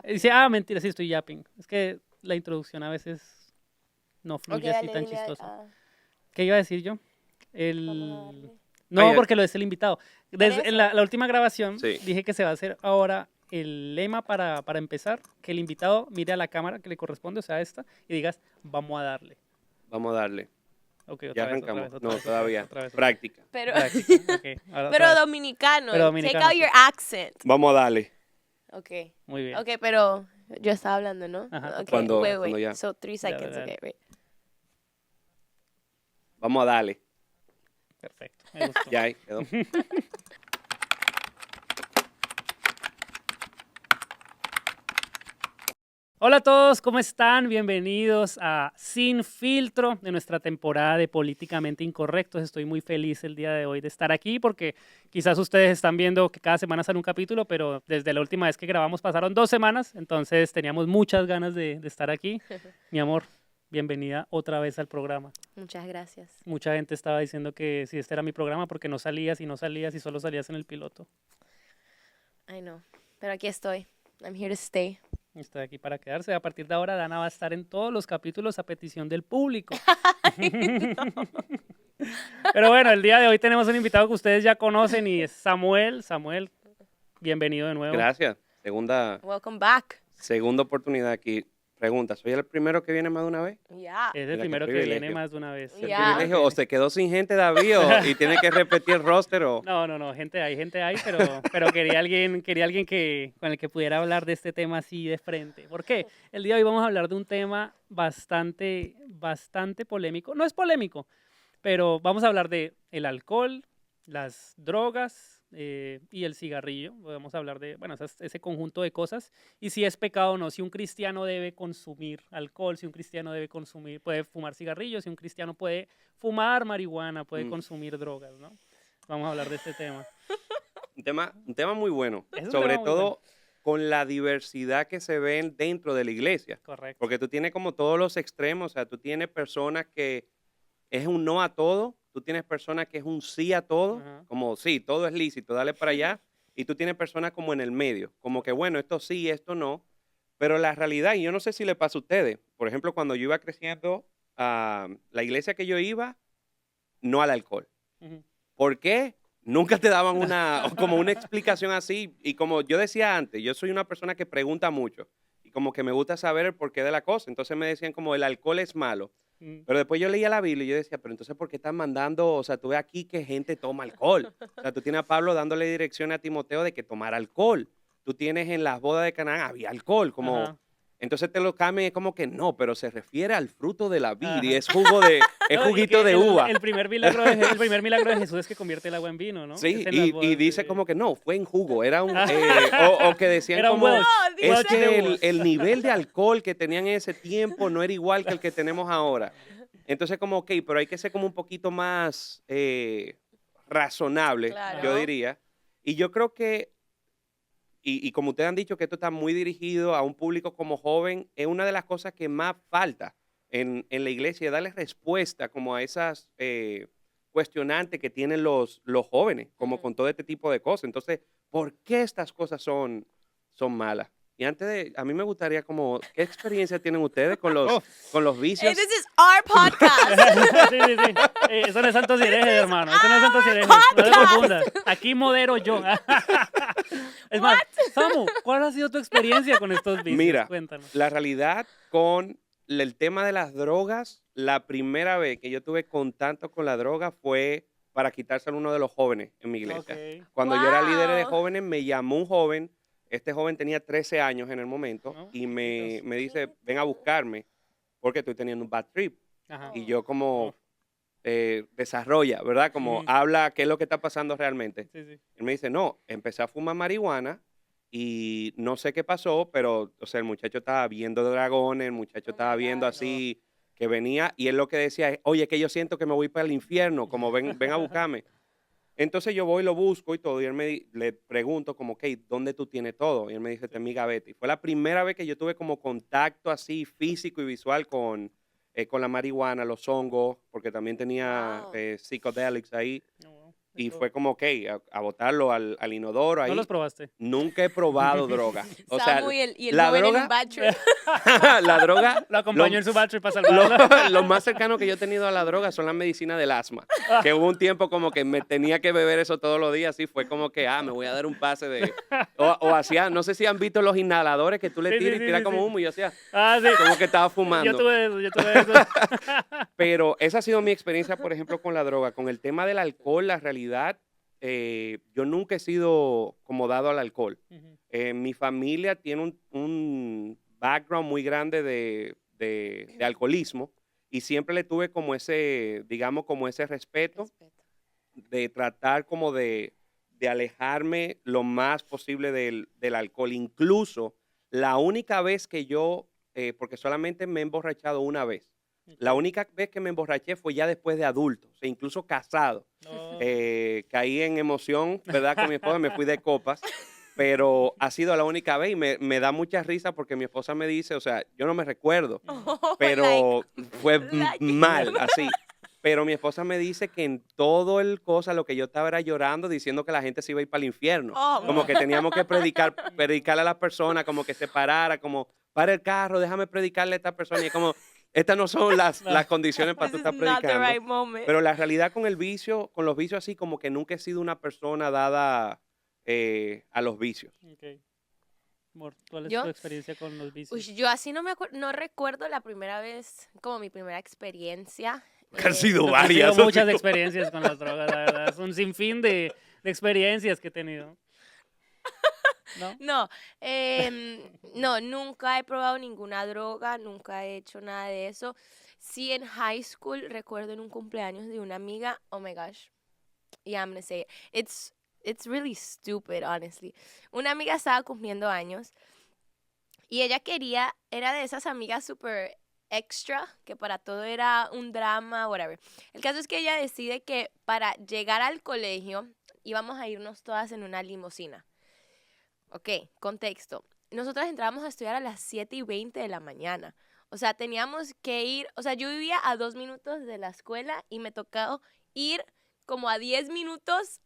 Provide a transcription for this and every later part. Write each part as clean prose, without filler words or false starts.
Dice, mentira, sí estoy yapping. Es que la introducción a veces no fluye así tan chistoso. ¿Qué iba a decir yo? No, porque lo es el invitado. Desde en la última grabación dije que se va a hacer ahora el lema para empezar, que el invitado mire a la cámara que le corresponde, o sea, esta, y digas, vamos a darle. Vamos a darle. Okay, ya arrancamos. Otra vez, todavía. Otra vez. Práctica. Práctica. Okay, pero dominicano. Take out your accent. Vamos a darle. Ok. Muy bien. Ok, pero yo estaba hablando, ¿no? Ajá. Okay, Cuando wait. ya. So 3 seconds, okay, right. Vamos a darle. Perfecto. Me gustó. Ya ahí quedó. Hola a todos, ¿cómo están? Bienvenidos a Sin Filtro de nuestra temporada de Políticamente Incorrectos. Estoy muy feliz el día de hoy de estar aquí porque quizás ustedes están viendo que cada semana sale un capítulo, pero desde la última vez que grabamos pasaron 2 semanas, entonces teníamos muchas ganas de estar aquí. Mi amor, bienvenida otra vez al programa. Muchas gracias. Mucha gente estaba diciendo que si este era mi programa porque no salías y solo salías en el piloto. I know, pero aquí estoy. I'm here to stay. Estoy aquí para quedarse. A partir de ahora, Dana va a estar en todos los capítulos a petición del público. Pero bueno, el día de hoy tenemos un invitado que ustedes ya conocen y es Samuel. Samuel, bienvenido de nuevo. Gracias. Welcome back. Segunda oportunidad aquí. Pregunta, ¿soy el primero que viene más de una vez? Yeah. Es el primero que viene más de una vez. Privilegio, o se quedó sin gente, David, y tiene que repetir el roster, o... No, gente hay, pero quería alguien con el que pudiera hablar de este tema así de frente. ¿Por qué? El día de hoy vamos a hablar de un tema bastante polémico. No es polémico, pero vamos a hablar de el alcohol, las drogas y el cigarrillo. Vamos a hablar de, ese conjunto de cosas y si es pecado o no, si un cristiano debe consumir alcohol, si un cristiano puede fumar cigarrillos, si un cristiano puede fumar marihuana, puede consumir drogas, ¿no? Vamos a hablar de este tema. Un tema muy bueno, sobre todo con la diversidad que se ven dentro de la iglesia. Correcto. Porque tú tienes como todos los extremos, o sea, tú tienes personas que es un no a todo, tú tienes personas que es un sí a todo, como sí, todo es lícito, dale para allá, y tú tienes personas como en el medio, como que bueno, esto sí, esto no, pero la realidad, y yo no sé si le pasa a ustedes, por ejemplo, cuando yo iba creciendo, la iglesia que yo iba, no al alcohol. ¿Por qué? Nunca te daban como una explicación así, y como yo decía antes, yo soy una persona que pregunta mucho, y como que me gusta saber el porqué de la cosa, entonces me decían como el alcohol es malo. Pero después yo leía la Biblia y yo decía, pero entonces, ¿por qué están mandando? O sea, tú ves aquí que gente toma alcohol. O sea, tú tienes a Pablo dándole dirección a Timoteo de que tomara alcohol. Tú tienes en las bodas de Canaán, había alcohol. Entonces te lo cambian, es como que no, pero se refiere al fruto de la vid y es juguito de uva. El primer milagro de Jesús es que convierte el agua en vino, ¿no? Sí, y dice como que no, fue en jugo, era un, o que decían era como, es que el nivel de alcohol que tenían en ese tiempo no era igual que el que tenemos ahora. Entonces como, ok, pero hay que ser como un poquito más razonable, yo diría. Y yo creo que, y como ustedes han dicho que esto está muy dirigido a un público como joven, es una de las cosas que más falta en la iglesia, darle respuesta como a esas cuestionantes que tienen los jóvenes, como con todo este tipo de cosas. Entonces, ¿por qué estas cosas son malas? Y a mí me gustaría como, ¿qué experiencia tienen ustedes con los vicios? Hey, this is our podcast. Sí. Eso no es Santos y Herejes, hermano. Eso no es Santos y Herejes. No te confundas. Aquí modero yo. Es más, Samu, ¿cuál ha sido tu experiencia con estos vicios? Mira, cuéntanos. La realidad con el tema de las drogas, la primera vez que yo tuve contacto con la droga fue para quitárselo a uno de los jóvenes en mi iglesia. Okay. Cuando yo era líder de jóvenes, me llamó un joven. Este joven tenía 13 años en el momento y me dice, ven a buscarme porque estoy teniendo un bad trip. Y yo como desarrolla, ¿verdad? Como habla qué es lo que está pasando realmente. Sí. Él me dice, no, empecé a fumar marihuana y no sé qué pasó, pero o sea, el muchacho estaba viendo dragones, el muchacho estaba viendo así que venía y él lo que decía es, oye, que yo siento que me voy para el infierno, como ven a buscarme. Entonces yo voy, lo busco y todo, y él le pregunto como, ok, ¿dónde tú tienes todo? Y él me dice, está en mi gaveta. Y fue la primera vez que yo tuve como contacto así físico y visual con la marihuana, los hongos, porque también tenía psychedelics ahí. Y fue como, ok, a botarlo al inodoro ahí. ¿No los probaste? Nunca he probado droga. O sea, Samu y el la joven en droga, el bathroom. la droga, Lo acompañó en su bathroom para lo, salvarlo. lo más cercano que yo he tenido a la droga son las medicinas del asma. Que hubo un tiempo como que me tenía que beber eso todos los días. Así fue como que, me voy a dar un pase de... O hacía, no sé si han visto los inhaladores que tú le Sí, tiras sí, y tiras sí, como sí. humo. Y yo hacía Sí. como que estaba fumando. Yo tuve eso. Pero esa ha sido mi experiencia, por ejemplo, con la droga. Con el tema del alcohol, la realidad, yo nunca he sido como dado al alcohol. Ujú. Mi familia tiene un background muy grande de alcoholismo y siempre le tuve como ese, digamos, como ese respeto de tratar como de alejarme lo más posible del alcohol. Incluso la única vez que yo, porque solamente me he emborrachado una vez, la Ok. única vez que me emborraché fue ya después de adulto, o sea, incluso casado. No. Caí en emoción, ¿verdad? Con mi esposa, me fui de copas, pero ha sido la única vez y me da mucha risa porque mi esposa me dice, o sea, yo no me recuerdo, Oh, pero fue like. mal, así. Pero mi esposa me dice que en todo el cosa lo que yo estaba era llorando diciendo que la gente se iba a ir para el infierno. Oh, Como que teníamos que predicarle a la persona, como que se parara, como, para el carro, déjame predicarle a esta persona. Y es como, estas no son las condiciones para this tú is estar not the predicando. right moment. Pero la realidad con el vicio, con los vicios así, como que nunca he sido una persona dada a los vicios. Ok. Amor, ¿cuál es ¿Yo? tu experiencia con los vicios? Uy, yo así no recuerdo la primera vez, como mi primera experiencia. Han sido Porque han sido varias. muchas experiencias con las drogas, la verdad. Es un sinfín de experiencias que he tenido. ¿No? No, no, nunca he probado ninguna droga, nunca he hecho nada de eso. Sí, en high school recuerdo en un cumpleaños de una amiga, oh my gosh, yeah, I'm gonna say it. It's really stupid, honestly. Una amiga estaba cumpliendo años y ella era de esas amigas super extra, que para todo era un drama, whatever. El caso es que ella decide que para llegar al colegio íbamos a irnos todas en una limusina. Ok, contexto. Nosotras entrábamos a estudiar a las 7:20 de la mañana. O sea, teníamos que ir, o sea, yo vivía a 2 minutos de la escuela y me tocaba ir como a 10 minutos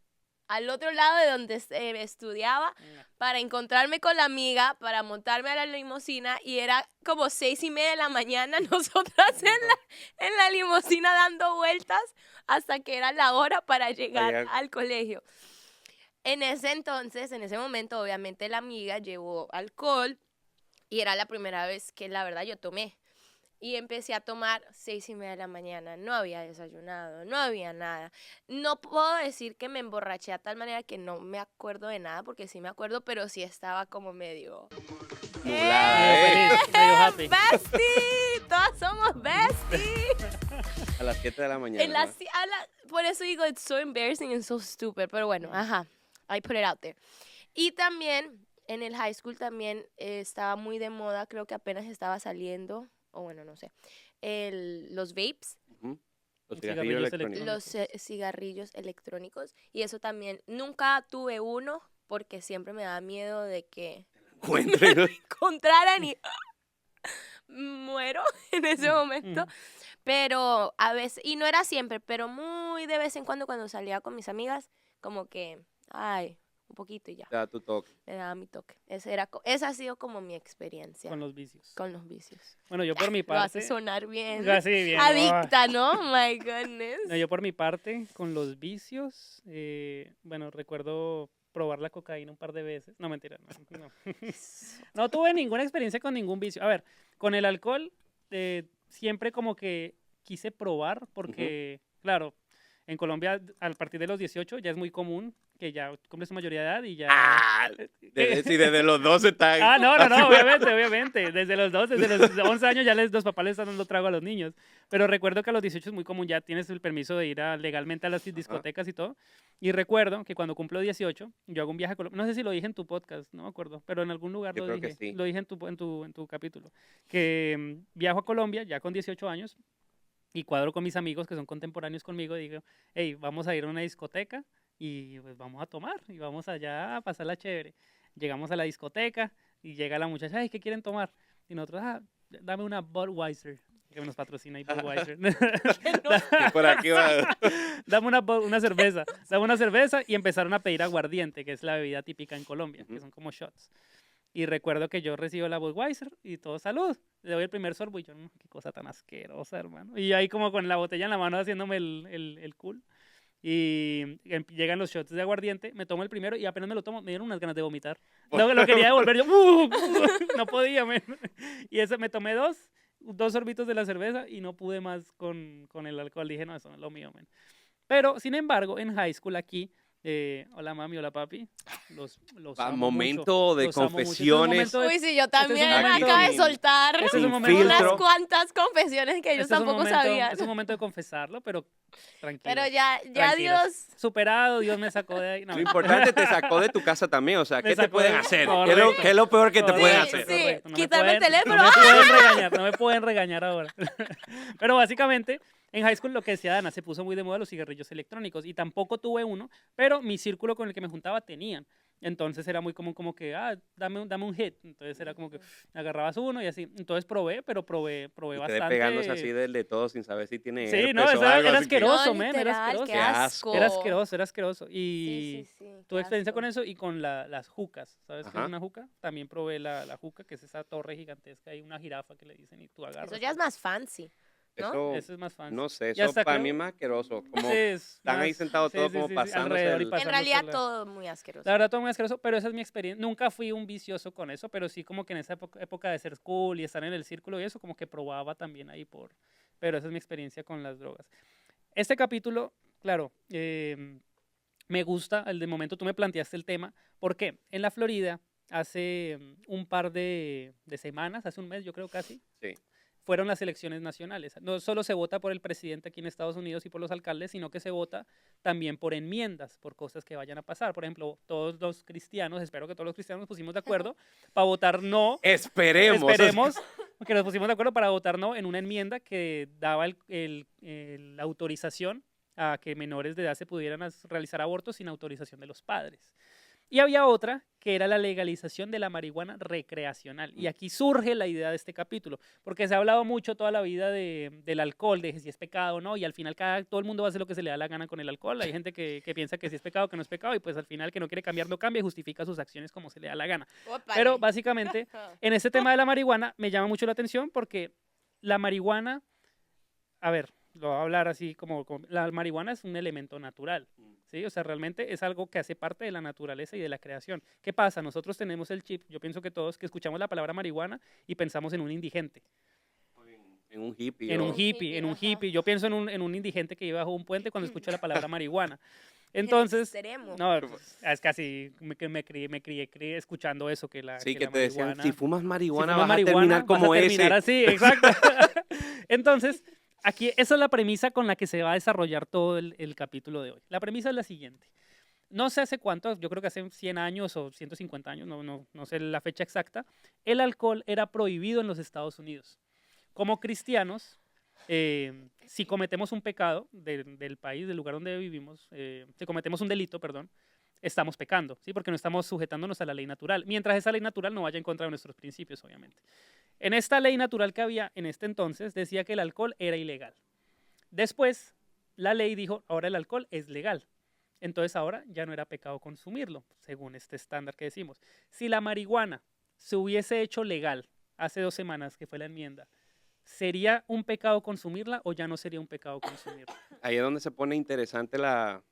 al otro lado de donde estudiaba para encontrarme con la amiga, para montarme a la limusina y era como 6:30 de la mañana, nosotras en la limusina dando vueltas hasta que era la hora para llegar al colegio. En ese entonces, en ese momento, obviamente la amiga llevó alcohol y era la primera vez que la verdad yo tomé. Y empecé a tomar 6:30 de la mañana. No había desayunado, no había nada. No puedo decir que me emborraché a tal manera que no me acuerdo de nada, porque sí me acuerdo, pero sí estaba como medio... Nublada, Medio feliz, medio happy. ¡Bestie! Todas somos besties. A las 7 de la mañana. ¿no? Por eso digo, it's so embarrassing and so stupid. Pero bueno, ajá. I put it out there. Y también, en el high school también estaba muy de moda, creo que apenas estaba saliendo, o bueno, no sé, los vapes. Los cigarrillos cigarrillos electrónicos. Los cigarrillos electrónicos. Y eso también, nunca tuve uno porque siempre me daba miedo de que Encuentren. encontraran y muero en ese momento. Pero a veces, y no era siempre, pero muy de vez en cuando salía con mis amigas, como que, ay, un poquito y ya. Da tu toque. Me daba mi toque. Esa ha sido como mi experiencia Con los vicios. con los vicios. Bueno, yo por mi Lo hace parte... sonar bien. Así, bien. Adicta, ¿no? My goodness. No, yo por mi parte, con los vicios, bueno, recuerdo probar la cocaína un par de veces. No, mentira, no. No tuve ninguna experiencia con ningún vicio. A ver, con el alcohol, siempre como que quise probar porque, claro, en Colombia, a partir de los 18 ya es muy común que ya cumples tu mayoría de edad y ya... Desde los 12 está... No, obviamente. Desde los 11 años ya los papás les están dando trago a los niños. Pero recuerdo que a los 18 es muy común, ya tienes el permiso de ir legalmente a las discotecas y todo. Y recuerdo que cuando cumplo 18, yo hago un viaje a Colombia. No sé si lo dije en tu podcast, no me acuerdo, pero en algún lugar Yo lo creo que dije. sí. Lo dije en tu capítulo. Que viajo a Colombia ya con 18 años y cuadro con mis amigos que son contemporáneos conmigo y digo, hey, vamos a ir a una discoteca y pues vamos a tomar y vamos allá a pasarla chévere. Llegamos a la discoteca y llega la muchacha, ay, ¿qué quieren tomar? Y nosotros, dame una Budweiser. que nos patrocina ahí Budweiser. Por aquí va. Dame una cerveza. Dame una cerveza y empezaron a pedir aguardiente, que es la bebida típica en Colombia, que son como shots. Y recuerdo que yo recibo la Budweiser y todo, salud. Le doy el primer sorbo y yo, qué cosa tan asquerosa, hermano. Y ahí como con la botella en la mano haciéndome el cool. Y llegan los shots de aguardiente, me tomo el primero y apenas me lo tomo, me dieron unas ganas de vomitar. Lo quería devolver, yo no podía. Y eso, me tomé dos sorbitos de la cerveza y no pude más con el alcohol. Dije, no, eso no es lo mío, man. Pero, sin embargo, en high school aquí, hola mami, hola papi, los amo momento mucho, de los amo mucho. confesiones. Uy, sí, yo también momento- acabo de soltar Este es un Sin momento- unas filtro. cuantas confesiones que ellos Este es un tampoco momento- sabían. Es un momento de confesarlo, pero tranquilo. Pero ya tranquilos. Dios... Superado, Dios me sacó de ahí. No, Lo importante, te sacó de tu casa también. O sea, Me ¿qué te sacó pueden de- hacer? Correcto. ¿Qué es lo peor que te Correcto, pueden Sí, hacer? sí. correcto. Quítame el teléfono. No me pueden regañar, no me pueden regañar ahora. Pero básicamente, en high school lo que decía Dana, se puso muy de moda los cigarrillos electrónicos y tampoco tuve uno, pero mi círculo con el que me juntaba tenían. Entonces era muy común como que, dame un hit. Entonces era como que agarrabas uno y así. Entonces probé, pero probé Y ustedes bastante. pegándose así del de todo sin saber si tiene Sí, herpes no, o eso era algo, así que- asqueroso, No, men, era literal, asqueroso. qué Qué asco. asco. Era asqueroso. Y Sí, sí, sí, tuve qué experiencia con asco. eso y con las jucas. ¿Sabes qué Ajá. es una juca? También probé la juca, que es esa torre gigantesca y una jirafa que le dicen y tú agarras. Eso ya es más fancy. ¿no? Eso, Eso es más fancy. no sé, Y eso hasta para creo- mí es más asqueroso. Como Sí, es están ahí más- sentados sí, todos sí, como sí, sí, pasándose alrededor y el- En pasándose realidad la- todo muy asqueroso. La verdad, todo muy asqueroso, pero esa es mi experiencia. Nunca fui un vicioso con eso, pero sí como que en esa época de ser cool y estar en el círculo y eso, como que probaba también ahí Pero esa es mi experiencia con las drogas. Este capítulo, claro, me gusta, el de momento tú me planteaste el tema, porque en la Florida, hace un par de semanas, hace un mes yo creo casi, Sí. fueron las elecciones nacionales. No solo se vota por el presidente aquí en Estados Unidos y por los alcaldes, sino que se vota también por enmiendas, por cosas que vayan a pasar. Por ejemplo, todos los cristianos, espero que todos los cristianos nos pusimos de acuerdo para votar no. Esperemos. Esperemos que nos pusimos de acuerdo para votar no en una enmienda que daba la autorización a que menores de edad se pudieran realizar abortos sin autorización de los padres. Y había otra que era la legalización de la marihuana recreacional. Y aquí surge la idea de este capítulo, porque se ha hablado mucho toda la vida del alcohol, de si es pecado o no, y al final todo el mundo va a hacer lo que se le da la gana con el alcohol. Hay gente que piensa que si es pecado, que no es pecado, y pues al final que no quiere cambiar, no cambia y justifica sus acciones como se le da la gana. Pero Ópale. básicamente, en este tema de la marihuana me llama mucho la atención porque la marihuana, a ver, lo voy a hablar así como la marihuana es un elemento natural, ¿sí? O sea, realmente es algo que hace parte de la naturaleza y de la creación. ¿Qué pasa? Nosotros tenemos el chip, yo pienso que todos que escuchamos la palabra marihuana y pensamos en un indigente, En un hippie. en o- un hippie, en un Ajá. hippie. Yo pienso en un indigente que iba bajo un puente cuando escucho la palabra marihuana. Entonces, Extremo. no, es casi que me crié escuchando eso, que Sí, que que la te decían, marihuana- si fumas si marihuana fumas vas a terminar vas a como terminar ese. así, exacto. Entonces, aquí esa es la premisa con la que se va a desarrollar todo el capítulo de hoy. La premisa es la siguiente. No sé hace cuánto, yo creo que hace 100 años o 150 años, no sé la fecha exacta, el alcohol era prohibido en los Estados Unidos. Como cristianos, si cometemos un pecado del país, del lugar donde vivimos, si cometemos un delito, perdón, estamos pecando, ¿sí? Porque no estamos sujetándonos a la ley natural, mientras esa ley natural no vaya en contra de nuestros principios, obviamente. En esta ley natural que había en este entonces, decía que el alcohol era ilegal. Después, la ley dijo, ahora el alcohol es legal. Entonces ahora ya no era pecado consumirlo, según este estándar que decimos. Si la marihuana se hubiese hecho legal hace 2 semanas, que fue la enmienda, ¿sería un pecado consumirla o ya no sería un pecado consumirla? Ahí es donde se pone interesante la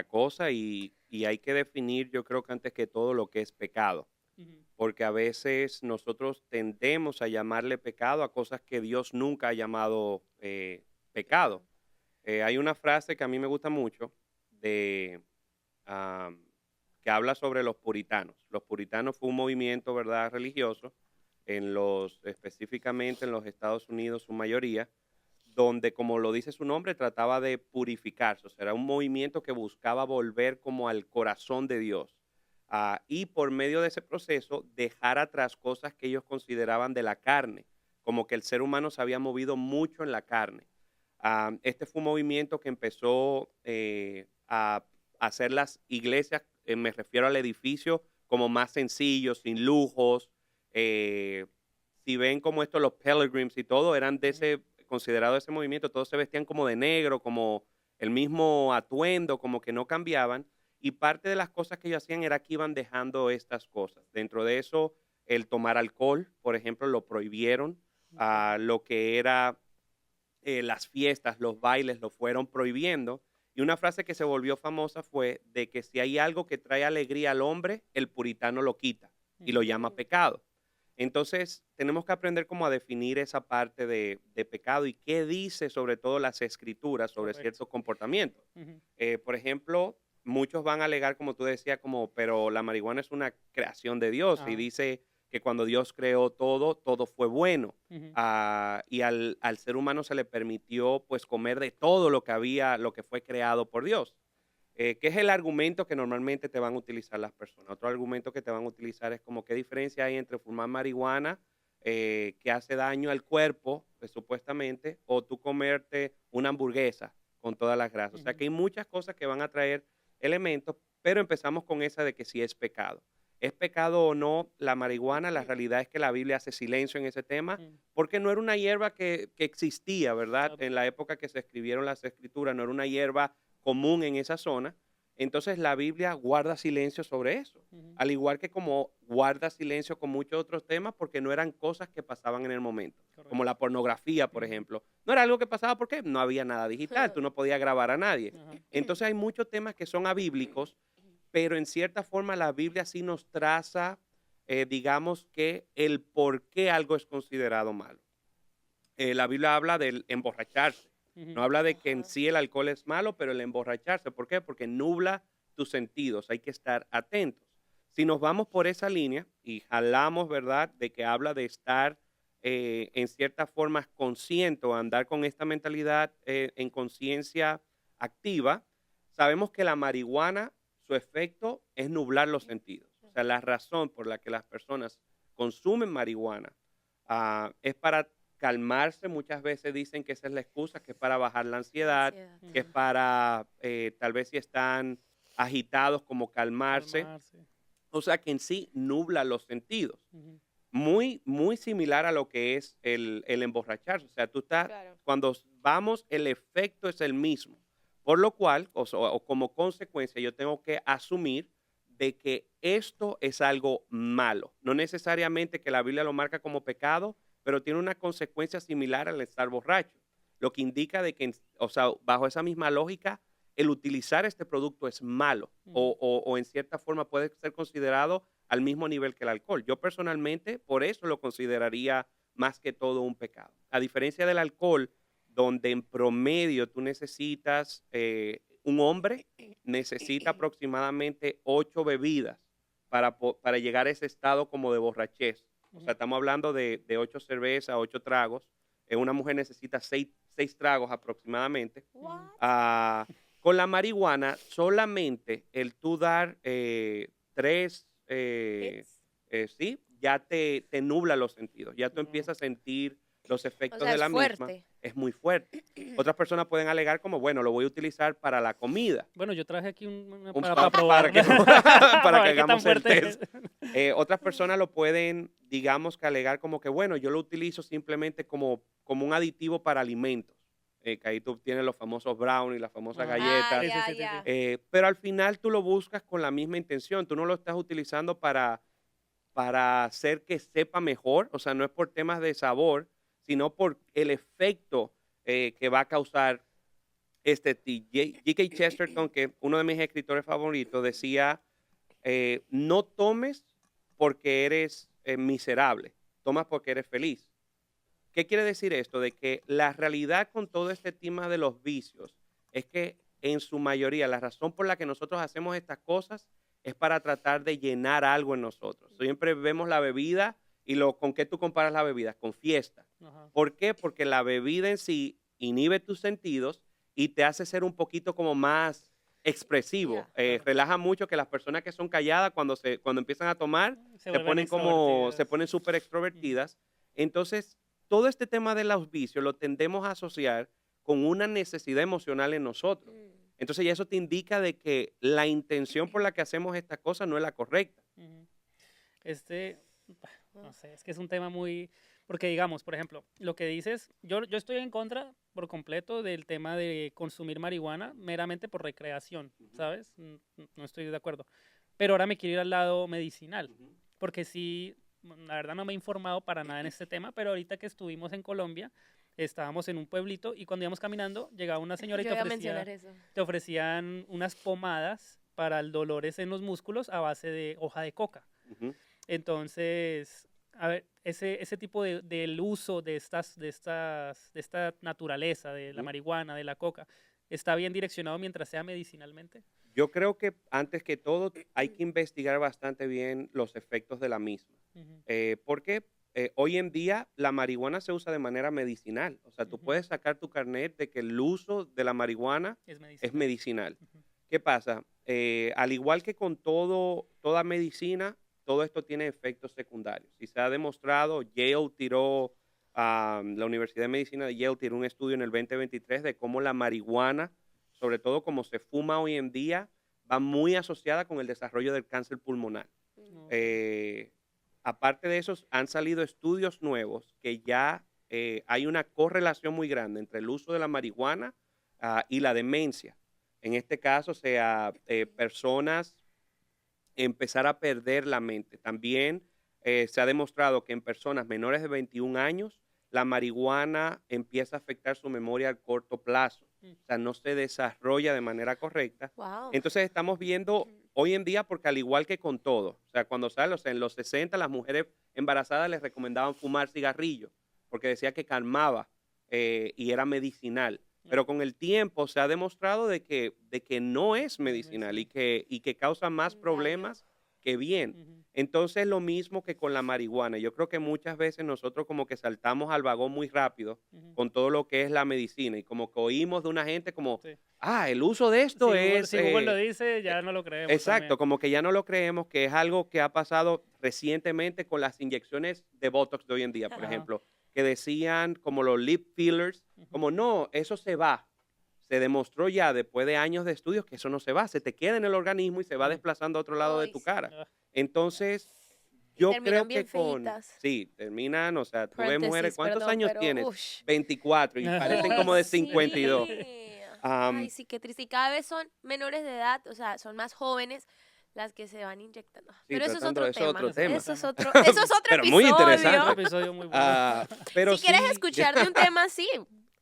cosa y hay que definir, yo creo que antes que todo, lo que es pecado. Ujú. Porque a veces nosotros tendemos a llamarle pecado a cosas que Dios nunca ha llamado pecado. Hay una frase que a mí me gusta mucho que habla sobre los puritanos. Los puritanos fue un movimiento, ¿verdad?, religioso, específicamente en los Estados Unidos, su mayoría, donde, como lo dice su nombre, trataba de purificarse. O sea, era un movimiento que buscaba volver como al corazón de Dios. Y por medio de ese proceso, dejar atrás cosas que ellos consideraban de la carne, como que el ser humano se había movido mucho en la carne. Este fue un movimiento que empezó a hacer las iglesias, me refiero al edificio, como más sencillo, sin lujos, si ven como esto, los Pilgrims y todo, eran de ese, considerado ese movimiento, todos se vestían como de negro, como el mismo atuendo, como que no cambiaban. Y parte de las cosas que ellos hacían era que iban dejando estas cosas. Dentro de eso, el tomar alcohol, por ejemplo, lo prohibieron. Lo que era las fiestas, los bailes, lo fueron prohibiendo. Y una frase que se volvió famosa fue de que si hay algo que trae alegría al hombre, el puritano lo quita y lo llama pecado. Entonces, tenemos que aprender cómo a definir esa parte de pecado y qué dice sobre todo las escrituras sobre ciertos comportamientos. Por ejemplo, muchos van a alegar, como tú decías, como, pero la marihuana es una creación de Dios y dice que cuando Dios creó todo, todo fue bueno. Y al ser humano se le permitió pues comer de todo lo que había, lo que fue creado por Dios. Que es el argumento que normalmente te van a utilizar las personas. Otro argumento que te van a utilizar es como qué diferencia hay entre fumar marihuana, que hace daño al cuerpo, pues, supuestamente, o tú comerte una hamburguesa con todas las grasas. O sea que hay muchas cosas que van a traer elementos, pero empezamos con esa de que si es pecado. ¿Es pecado o no la marihuana? La realidad es que la Biblia hace silencio en ese tema, porque no era una hierba que existía, ¿verdad? En la época que se escribieron las escrituras, no era una hierba común en esa zona. Entonces la Biblia guarda silencio sobre eso, al igual que como guarda silencio con muchos otros temas porque no eran cosas que pasaban en el momento, como la pornografía, por ejemplo. No era algo que pasaba porque no había nada digital, tú no podías grabar a nadie. Entonces hay muchos temas que son abíblicos, pero en cierta forma la Biblia sí nos traza, digamos que el por qué algo es considerado malo. La Biblia habla del emborracharse. No habla de que en sí el alcohol es malo, pero el emborracharse. ¿Por qué? Porque nubla tus sentidos. Hay que estar atentos. Si nos vamos por esa línea y jalamos, ¿verdad?, de que habla de estar en cierta forma consciente o andar con esta mentalidad en conciencia activa, sabemos que la marihuana, su efecto es nublar los sentidos. O sea, la razón por la que las personas consumen marihuana es para calmarse. Muchas veces dicen que esa es la excusa, que es para bajar la ansiedad, que es para, tal vez si están agitados, como calmarse. O sea, que en sí nubla los sentidos. Muy, muy similar a lo que es el emborracharse. O sea, tú estás, cuando vamos, el efecto es el mismo. Por lo cual, o como consecuencia, yo tengo que asumir de que esto es algo malo. No necesariamente que la Biblia lo marca como pecado, pero tiene una consecuencia similar al estar borracho, lo que indica de que, o sea, bajo esa misma lógica, el utilizar este producto es malo o en cierta forma puede ser considerado al mismo nivel que el alcohol. Yo personalmente, por eso lo consideraría más que todo un pecado. A diferencia del alcohol, donde en promedio tú necesitas, un hombre necesita aproximadamente 8 bebidas para llegar a ese estado como de borrachez. O sea, estamos hablando de 8 cervezas, 8 tragos. Una mujer necesita 6 tragos aproximadamente. Con la marihuana, solamente el tú dar 3, sí, ya te nubla los sentidos. Ya tú empiezas a sentir los efectos de la misma. Es muy fuerte. Otras personas pueden alegar como, bueno, lo voy a utilizar para la comida. Bueno, yo traje aquí una para probar. Para que hagamos el test. Otras personas lo pueden, digamos, que alegar como que, bueno, yo lo utilizo simplemente como un aditivo para alimentos. Que ahí tú tienes los famosos brownies, las famosas galletas. Pero al final tú lo buscas con la misma intención. Tú no lo estás utilizando para hacer que sepa mejor. O sea, no es por temas de sabor, sino por el efecto que va a causar G.K. Chesterton, que uno de mis escritores favoritos, decía, no tomes porque eres miserable, tomas porque eres feliz. ¿Qué quiere decir esto? De que la realidad con todo este tema de los vicios es que en su mayoría la razón por la que nosotros hacemos estas cosas es para tratar de llenar algo en nosotros. Siempre vemos la bebida y ¿con qué tú comparas la bebida? Con fiesta. ¿Por qué? Porque la bebida en sí inhibe tus sentidos y te hace ser un poquito como más expresivo. Relaja mucho que las personas que son calladas cuando empiezan a tomar se ponen súper extrovertidas. Entonces, todo este tema de los vicios lo tendemos a asociar con una necesidad emocional en nosotros. Entonces ya eso te indica de que la intención por la que hacemos esta cosa no es la correcta. No sé, es que es un tema muy... Porque digamos, por ejemplo, lo que dices, yo estoy en contra por completo del tema de consumir marihuana meramente por recreación, ¿sabes? No estoy de acuerdo. Pero ahora me quiero ir al lado medicinal, porque sí, la verdad no me he informado para nada en este tema, pero ahorita que estuvimos en Colombia, estábamos en un pueblito y cuando íbamos caminando llegaba una señora y Yo iba a mencionar eso. te ofrecían unas pomadas para el dolores en los músculos a base de hoja de coca. Entonces, a ver, ese tipo del uso de esta naturaleza, de la marihuana, de la coca, ¿está bien direccionado mientras sea medicinalmente? Yo creo que antes que todo hay que investigar bastante bien los efectos de la misma. Porque hoy en día la marihuana se usa de manera medicinal. O sea, tú puedes sacar tu carnet de que el uso de la marihuana es medicinal. ¿Qué pasa? Al igual que con toda medicina, todo esto tiene efectos secundarios. Y se ha demostrado, la Universidad de Medicina de Yale tiró un estudio en el 2023 de cómo la marihuana, sobre todo como se fuma hoy en día, va muy asociada con el desarrollo del cáncer pulmonar. Aparte de eso, han salido estudios nuevos que ya hay una correlación muy grande entre el uso de la marihuana y la demencia. En este caso, personas empezar a perder la mente. También se ha demostrado que en personas menores de 21 años, la marihuana empieza a afectar su memoria a corto plazo. O sea, no se desarrolla de manera correcta. Wow. Entonces estamos viendo hoy en día, porque al igual que con todo, o sea, cuando sale, o sea, en los 60 las mujeres embarazadas les recomendaban fumar cigarrillo porque decía que calmaba y era medicinal. Pero con el tiempo se ha demostrado de que no es medicinal y que causa más problemas que bien. Entonces, lo mismo que con la marihuana. Yo creo que muchas veces nosotros como que saltamos al vagón muy rápido con todo lo que es la medicina y como que oímos de una gente como, el uso de esto es... Si Google lo dice, ya no lo creemos. Exacto, también. como que ya no lo creemos, que es algo que ha pasado recientemente con las inyecciones de Botox de hoy en día, por ejemplo, que decían como los lip fillers, como no, eso se va. Se demostró ya después de años de estudios que eso no se va, se te queda en el organismo y se va desplazando a otro lado de tu cara. Entonces, yo creo que sí, terminan, o sea, tú ves mujeres, ¿cuántos años tienes? 24 y parecen como de 52. Ay, sí, qué triste. Y cada vez son menores de edad, o sea, son más jóvenes las que se van inyectando. Sí, pero eso es otro tema. Eso es otro pero episodio. muy interesante. Un episodio muy bueno. Pero si quieres escuchar de un tema así,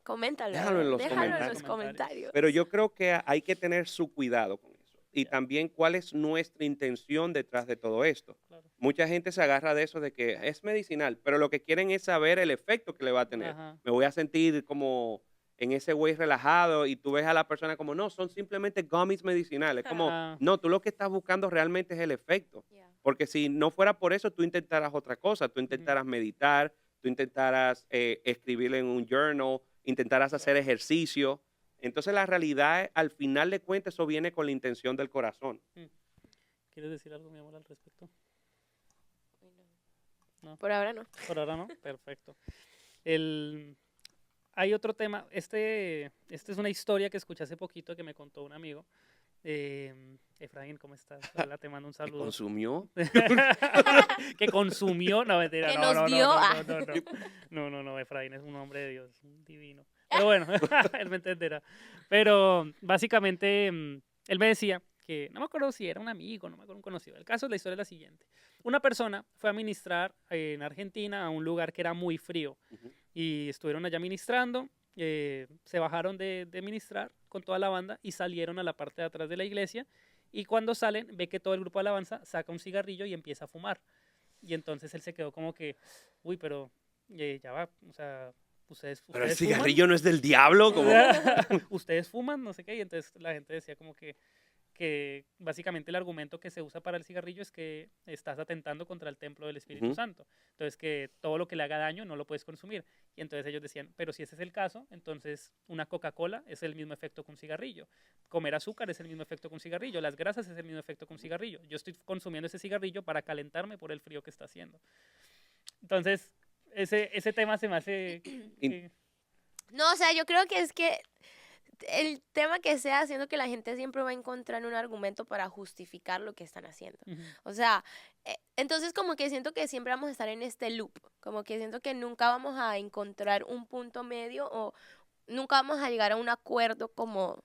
coméntalo. Déjalo en los comentarios. Pero yo creo que hay que tener su cuidado con eso. Y también cuál es nuestra intención detrás de todo esto. Claro. Mucha gente se agarra de eso de que es medicinal, pero lo que quieren es saber el efecto que le va a tener. Me voy a sentir como en ese güey relajado y tú ves a la persona como, no, son simplemente gummies medicinales. Como, no, tú lo que estás buscando realmente es el efecto. Porque si no fuera por eso, tú intentaras otra cosa. Tú intentaras meditar, tú intentaras escribir en un journal, intentaras hacer ejercicio. Entonces, la realidad, al final de cuentas, eso viene con la intención del corazón. ¿Quieres decir algo, mi amor, al respecto? No. Por ahora no. Por ahora no, perfecto. Hay otro tema, este es una historia que escuché hace poquito que me contó un amigo. Efraín, ¿cómo estás? Hola, te mando un saludo. ¿Que consumió? Que consumió, no, mentira. Que nos dio. No, Efraín es un hombre de Dios, un divino. Pero bueno, él me entenderá. Pero básicamente, él me decía que, no me acuerdo si era un amigo, no me acuerdo un conocido. El caso de la historia es la siguiente. Una persona fue a ministrar en Argentina a un lugar que era muy frío. Y estuvieron allá ministrando, se bajaron de ministrar con toda la banda y salieron a la parte de atrás de la iglesia. Y cuando salen, ve que todo el grupo de alabanza saca un cigarrillo y empieza a fumar. Y entonces él se quedó como que, uy, pero ya va, o sea, ustedes pero el fuman. cigarrillo no es del diablo. Como... ustedes fuman, no sé qué. Y entonces la gente decía como que básicamente el argumento que se usa para el cigarrillo es que estás atentando contra el templo del Espíritu Santo. Entonces, que todo lo que le haga daño no lo puedes consumir. Y entonces ellos decían, pero si ese es el caso, entonces una Coca-Cola es el mismo efecto que un cigarrillo. Comer azúcar es el mismo efecto que un cigarrillo. Las grasas es el mismo efecto que un cigarrillo. Yo estoy consumiendo ese cigarrillo para calentarme por el frío que está haciendo. Entonces, ese tema se me hace... No, o sea, yo creo que es que el tema que sea, siento que la gente siempre va a encontrar un argumento para justificar lo que están haciendo. O sea, entonces como que siento que siempre vamos a estar en este loop, como que siento que nunca vamos a encontrar un punto medio o nunca vamos a llegar a un acuerdo como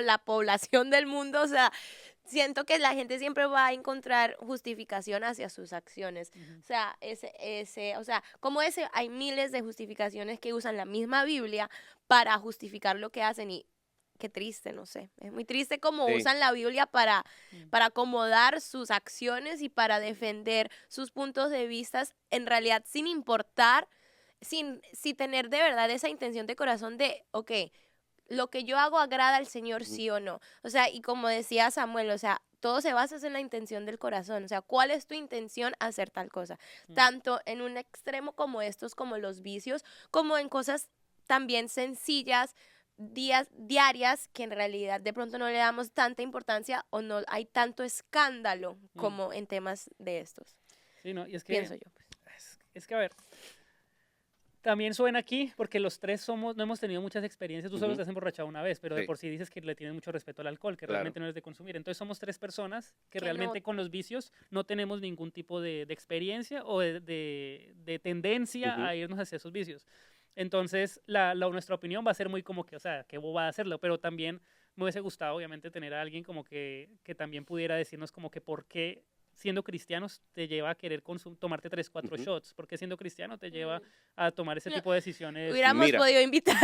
la población del mundo. O sea, siento que la gente siempre va a encontrar justificación hacia sus acciones. O sea, hay miles de justificaciones que usan la misma Biblia para justificar lo que hacen y qué triste, no sé. Es muy triste como usan la Biblia para acomodar sus acciones y para defender sus puntos de vista, en realidad sin importar, sin tener de verdad esa intención de corazón de, ok, lo que yo hago agrada al Señor, sí o no. O sea, y como decía Samuel, o sea, todo se basa en la intención del corazón. O sea, ¿cuál es tu intención a hacer tal cosa? Tanto en un extremo como estos, como los vicios, como en cosas también sencillas, diarias, que en realidad de pronto no le damos tanta importancia o no hay tanto escándalo como en temas de estos. Sí, no, y es que, pienso yo. Es que, a ver, también suena aquí, porque los tres no hemos tenido muchas experiencias. Tú solo te has emborrachado una vez, pero de por sí dices que le tienes mucho respeto al alcohol, que realmente no eres de consumir. Entonces somos tres personas que realmente con los vicios no tenemos ningún tipo de experiencia o de tendencia a irnos hacia esos vicios. Entonces nuestra opinión va a ser muy como que, o sea, qué boba hacerlo, pero también me hubiese gustado obviamente tener a alguien como que también pudiera decirnos como que por qué siendo cristianos te lleva a querer tomarte 3, 4 shots, porque siendo cristiano te lleva a tomar ese tipo de decisiones. Hubiéramos podido invitar.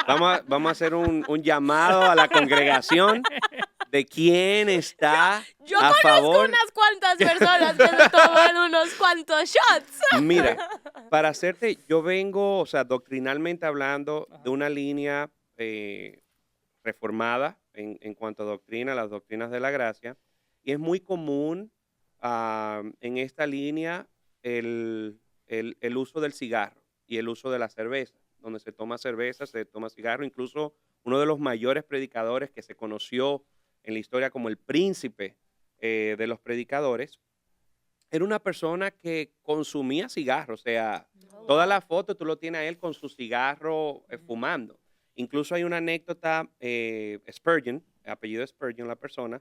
Vamos a hacer un llamado a la congregación de quién está Yo a favor. conozco unas cuantas personas que se toman unos cuantos shots. Mira, para hacerte, yo vengo, o sea, doctrinalmente hablando, de una línea reformada en cuanto a doctrina, las doctrinas de la gracia. Y es muy común en esta línea el uso del cigarro y el uso de la cerveza. Donde se toma cerveza, se toma cigarro. Incluso uno de los mayores predicadores que se conoció en la historia como el príncipe de los predicadores, era una persona que consumía cigarro. O sea, toda la foto tú lo tienes a él con su cigarro fumando. Incluso hay una anécdota, Spurgeon, apellido Spurgeon la persona,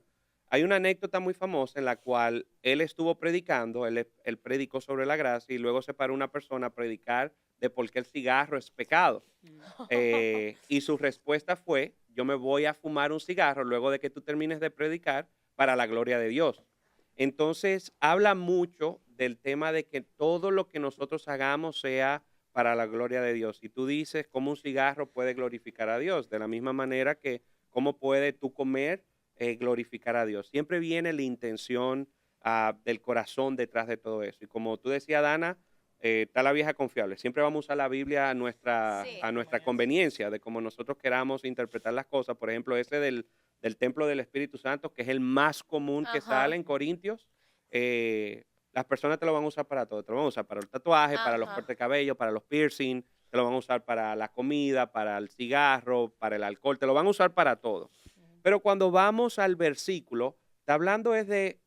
hay una anécdota muy famosa en la cual él estuvo predicando, él predicó sobre la gracia y luego se paró una persona a predicar de por qué el cigarro es pecado. Y su respuesta fue, yo me voy a fumar un cigarro luego de que tú termines de predicar para la gloria de Dios. Entonces, habla mucho del tema de que todo lo que nosotros hagamos sea para la gloria de Dios. Y tú dices, ¿cómo un cigarro puede glorificar a Dios? De la misma manera que, ¿cómo puede tú comer glorificar a Dios? Siempre viene la intención del corazón detrás de todo eso. Y como tú decías, Dana, está la vieja confiable. Siempre vamos a usar la Biblia a nuestra conveniencia, de cómo nosotros queramos interpretar las cosas. Por ejemplo, ese del templo del Espíritu Santo, que es el más común que sale en Corintios. Las personas te lo van a usar para todo. Te lo van a usar para el tatuaje, para los cortes de cabello, para los piercing. Te lo van a usar para la comida, para el cigarro, para el alcohol. Te lo van a usar para todo. Pero cuando vamos al versículo, está hablando es de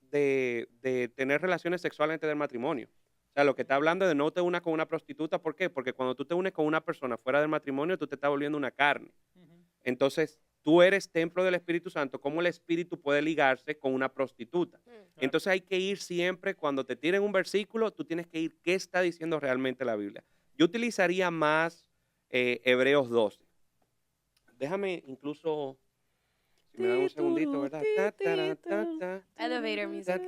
tener relaciones sexuales antes del matrimonio. O sea, lo que está hablando es de no te unas con una prostituta. ¿Por qué? Porque cuando tú te unes con una persona fuera del matrimonio, tú te estás volviendo una carne. Entonces, tú eres templo del Espíritu Santo. ¿Cómo el Espíritu puede ligarse con una prostituta? Entonces hay que ir siempre, cuando te tiren un versículo, tú tienes que ir, ¿qué está diciendo realmente la Biblia? Yo utilizaría más Hebreos 12. Déjame incluso... Si me da un segundito, ¿verdad? Elevator music.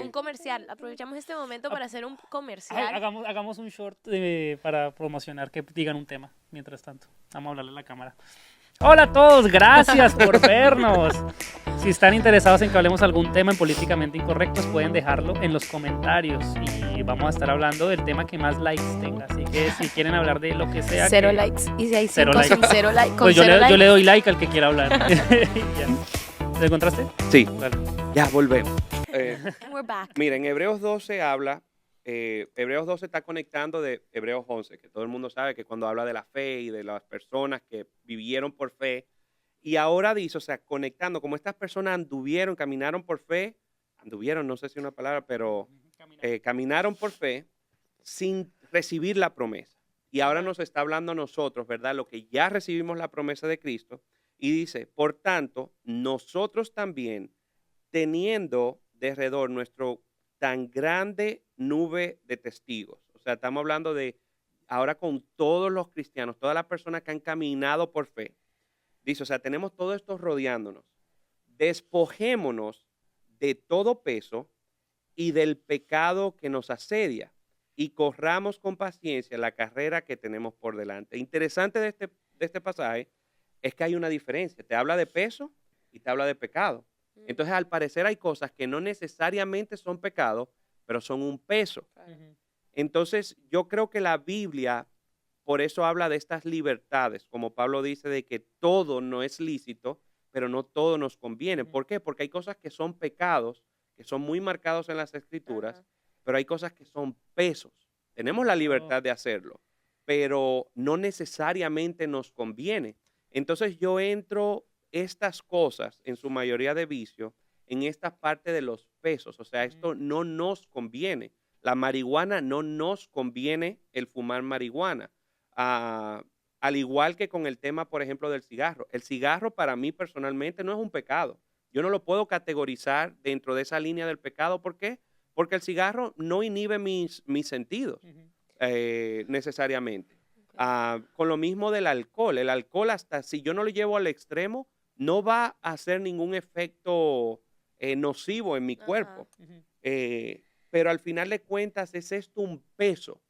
Un comercial. Aprovechamos este momento para hacer un comercial. Hagamos un short para promocionar, que digan un tema. Mientras tanto, vamos a hablarle a la cámara. Hola a todos, gracias por vernos. Si están interesados en que hablemos algún tema en políticamente incorrectos, pueden dejarlo en los comentarios y vamos a estar hablando del tema que más likes tenga. Así que si quieren hablar de lo que sea. Cero likes. Y si hay 5 sin 0 likes. Pues yo le doy like al que quiera hablar. ¿Te encontraste? Sí. Vale. Ya volvemos. We're back. Mira, en Hebreos 12 habla, Hebreos 12 está conectando de Hebreos 11, que todo el mundo sabe que cuando habla de la fe y de las personas que vivieron por fe, y ahora dice, o sea, conectando, como estas personas caminaron por fe, no sé si es una palabra, pero caminaron por fe sin recibir la promesa. Y ahora nos está hablando a nosotros, ¿verdad? Lo que ya recibimos la promesa de Cristo. Y dice, por tanto, nosotros también, teniendo de alrededor nuestro tan grande nube de testigos. O sea, estamos hablando de ahora con todos los cristianos, todas las personas que han caminado por fe. Dice, o sea, tenemos todo esto rodeándonos. Despojémonos de todo peso y del pecado que nos asedia y corramos con paciencia la carrera que tenemos por delante. Interesante de este pasaje es que hay una diferencia. Te habla de peso y te habla de pecado. Entonces, al parecer hay cosas que no necesariamente son pecado, pero son un peso. Entonces, yo creo que la Biblia, por eso habla de estas libertades, como Pablo dice, de que todo no es lícito, pero no todo nos conviene. ¿Por qué? Porque hay cosas que son pecados, que son muy marcados en las Escrituras, pero hay cosas que son pesos. Tenemos la libertad de hacerlo, pero no necesariamente nos conviene. Entonces, yo entro estas cosas, en su mayoría de vicio, en esta parte de los pesos. O sea, esto no nos conviene. La marihuana no nos conviene el fumar marihuana. Al igual que con el tema, por ejemplo, del cigarro. El cigarro para mí personalmente no es un pecado. Yo no lo puedo categorizar dentro de esa línea del pecado. ¿Por qué? Porque el cigarro no inhibe mis sentidos necesariamente. Con lo mismo del alcohol. El alcohol, hasta si yo no lo llevo al extremo, no va a hacer ningún efecto nocivo en mi cuerpo. Pero al final de cuentas, ¿es esto un peso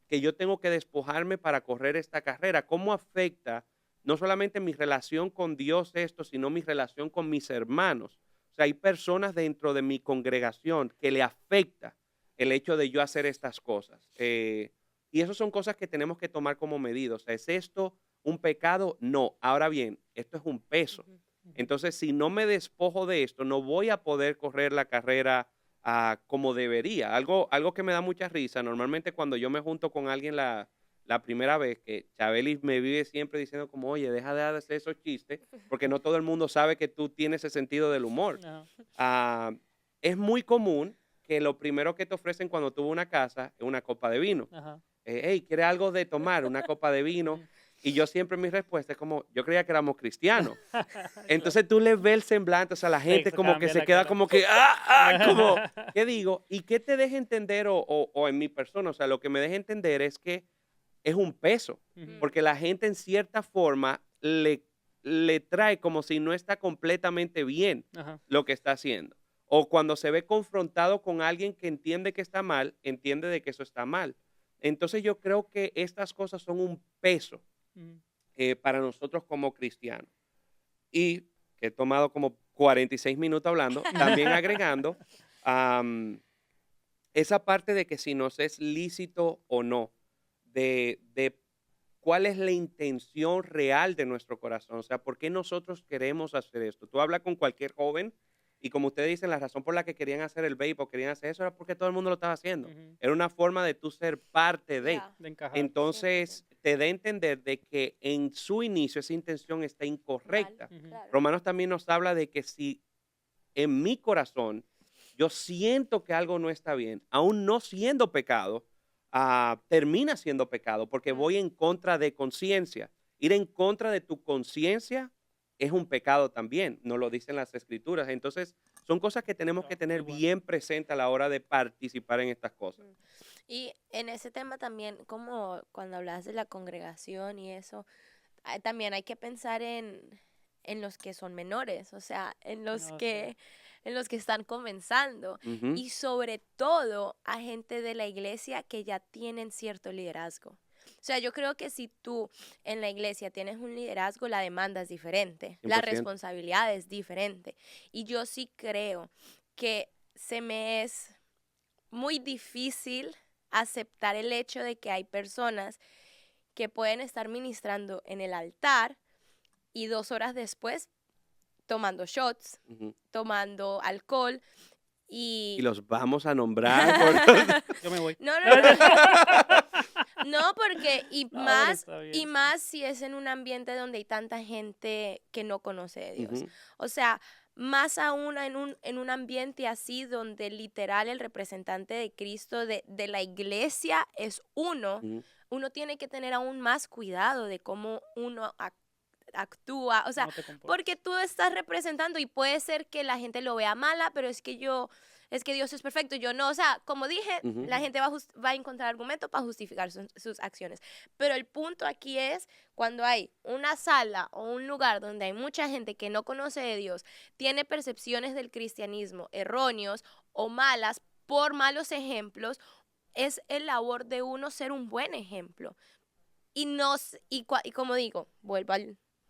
que yo tengo que despojarme para correr esta carrera? ¿Cómo afecta no solamente mi relación con Dios esto, sino mi relación con mis hermanos? O sea, hay personas dentro de mi congregación que le afecta el hecho de yo hacer estas cosas. Y eso son cosas que tenemos que tomar como medida. O sea, ¿es esto un pecado? No. Ahora bien, esto es un peso. Entonces, si no me despojo de esto, no voy a poder correr la carrera como debería. Algo que me da mucha risa, normalmente cuando yo me junto con alguien la primera vez, que Chabelis me vive siempre diciendo como, oye, deja de hacer esos chistes, porque no todo el mundo sabe que tú tienes ese sentido del humor. Es muy común que lo primero que te ofrecen cuando tú vas a una casa es una copa de vino. Hey, ¿quieres algo de tomar? Una copa de vino. Y yo siempre mi respuesta es como, yo creía que éramos cristianos. Entonces tú le ves el semblante, o sea, la gente como que se queda como que, como, ¿qué digo? ¿Y qué te deja entender o en mi persona? O sea, lo que me deja entender es que es un peso, porque la gente en cierta forma le trae como si no está completamente bien lo que está haciendo. O cuando se ve confrontado con alguien que entiende que está mal, entiende de que eso está mal. Entonces yo creo que estas cosas son un peso para nosotros como cristianos. Y he tomado como 46 minutos hablando, también agregando esa parte de que si nos es lícito o no, de cuál es la intención real de nuestro corazón. O sea, ¿por qué nosotros queremos hacer esto? Tú hablas con cualquier joven y como ustedes dicen, la razón por la que querían hacer el vape o querían hacer eso era porque todo el mundo lo estaba haciendo. Era una forma de tú ser parte de. Yeah. De encajar. Entonces, te da a entender de que en su inicio esa intención está incorrecta. Claro. Romanos también nos habla de que si en mi corazón yo siento que algo no está bien, aún no siendo pecado, termina siendo pecado porque voy en contra de conciencia. Ir en contra de tu conciencia es un pecado también, nos lo dicen las Escrituras. Entonces, son cosas que tenemos que tener bien presente a la hora de participar en estas cosas. Y en ese tema también, como cuando hablas de la congregación y eso, también hay que pensar en los que son menores, o sea, en los que están comenzando y sobre todo a gente de la iglesia que ya tienen cierto liderazgo. O sea, yo creo que si tú en la iglesia tienes un liderazgo, la demanda es diferente, 100%. la responsabilidad es diferente. Y yo sí creo que se me es muy difícil aceptar el hecho de que hay personas que pueden estar ministrando en el altar y 2 horas después tomando shots, tomando alcohol y los vamos a nombrar. Yo me voy. No, porque más si es en un ambiente donde hay tanta gente que no conoce de Dios. O sea, más aún en un ambiente así donde literal el representante de Cristo de la iglesia es uno, uno tiene que tener aún más cuidado de cómo uno actúa, o sea, No te comportes. porque tú estás representando y puede ser que la gente lo vea mala, pero es que Dios es perfecto, yo no, o sea, como dije, la gente va a encontrar argumentos para justificar sus acciones, pero el punto aquí es cuando hay una sala o un lugar donde hay mucha gente que no conoce de Dios, tiene percepciones del cristianismo erróneos o malas por malos ejemplos, es el labor de uno ser un buen ejemplo. Y como digo, vuelvo a